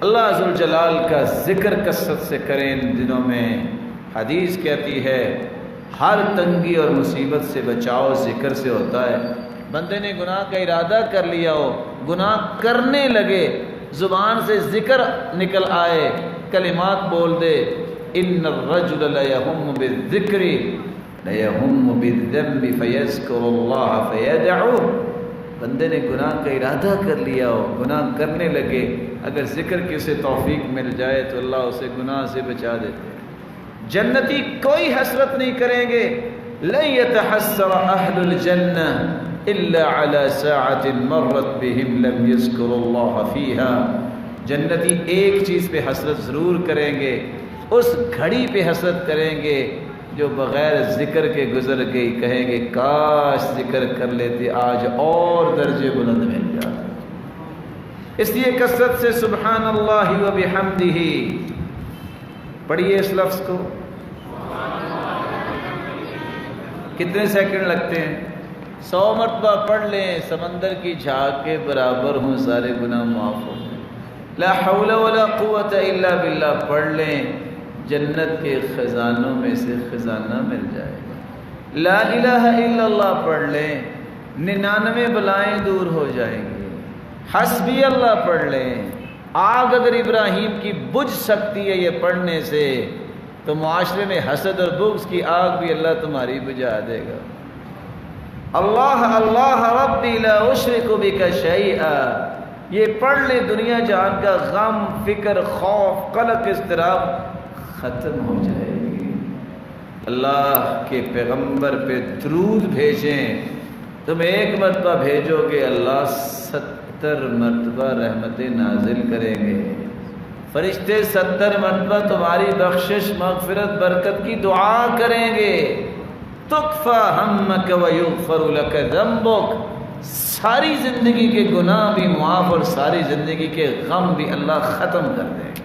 اللہ ذوالجلال کا ذکر کثرت سے کریں ان دنوں میں۔ حدیث کہتی ہے ہر تنگی اور مصیبت سے بچاؤ ذکر سے ہوتا ہے۔ بندے نے گناہ کا ارادہ کر لیا ہو، گناہ کرنے لگے، زبان سے ذکر نکل آئے، کلمات بول دے، ان الرجل لیہم بالذکر لیہم بالذنب فیذکر اللہ فیدعوہ۔ بندے نے گناہ کا ارادہ کر لیا ہو، گناہ کرنے لگے، اگر ذکر کی اسے توفیق مل جائے تو اللہ اسے گناہ سے بچا دیتے۔ جنتی کوئی حسرت نہیں کریں گے، لن يتحسر اہل الجنہ الا على ساعة مرت بهم لم يذكروا الله فيها۔ جنتی ایک چیز پہ حسرت ضرور کریں گے، اس گھڑی پہ حسرت کریں گے جو بغیر ذکر کے گزر گئی، کہیں گے کاش ذکر کر لیتے، آج اور درجے بلند مل جاتے۔ اس لیے کثرت سے سبحان اللہ و بحمدہ پڑھیے اس لفظ کو۔ کتنے سیکنڈ لگتے ہیں؟ 100 مرتبہ پڑھ لیں، سمندر کی جھاگ کے برابر ہوں، سارے گناہ معاف ہو جائیں۔ لا حول ولا قوت الا باللہ پڑھ لیں، جنت کے خزانوں میں سے خزانہ مل جائے گا۔ لا الہ الا اللہ پڑھ لیں، 99 بلائیں دور ہو جائیں گی۔ حسبی اللہ پڑھ لیں، آگ اگر ابراہیم کی بجھ سکتی ہے یہ پڑھنے سے، تو معاشرے میں حسد اور بغض کی آگ بھی اللہ تمہاری بجھا دے گا۔ اللہ اللہ ربی لا اشرک بک شیئا، یہ پڑھ لے، دنیا جہان کا غم، فکر، خوف، قلق، اضطراب ختم ہو جائے گی۔ اللہ کے پیغمبر پہ درود بھیجیں، تم ایک مرتبہ بھیجو گے، اللہ 70 مرتبہ رحمتیں نازل کریں گے۔ فرشتے 70 مرتبہ تمہاری بخشش، مغفرت، برکت کی دعا کریں گے۔ تکفی ہمک ویغفر لک ذنبک، ساری زندگی کے گناہ بھی معاف اور ساری زندگی کے غم بھی اللہ ختم کر دیں گے۔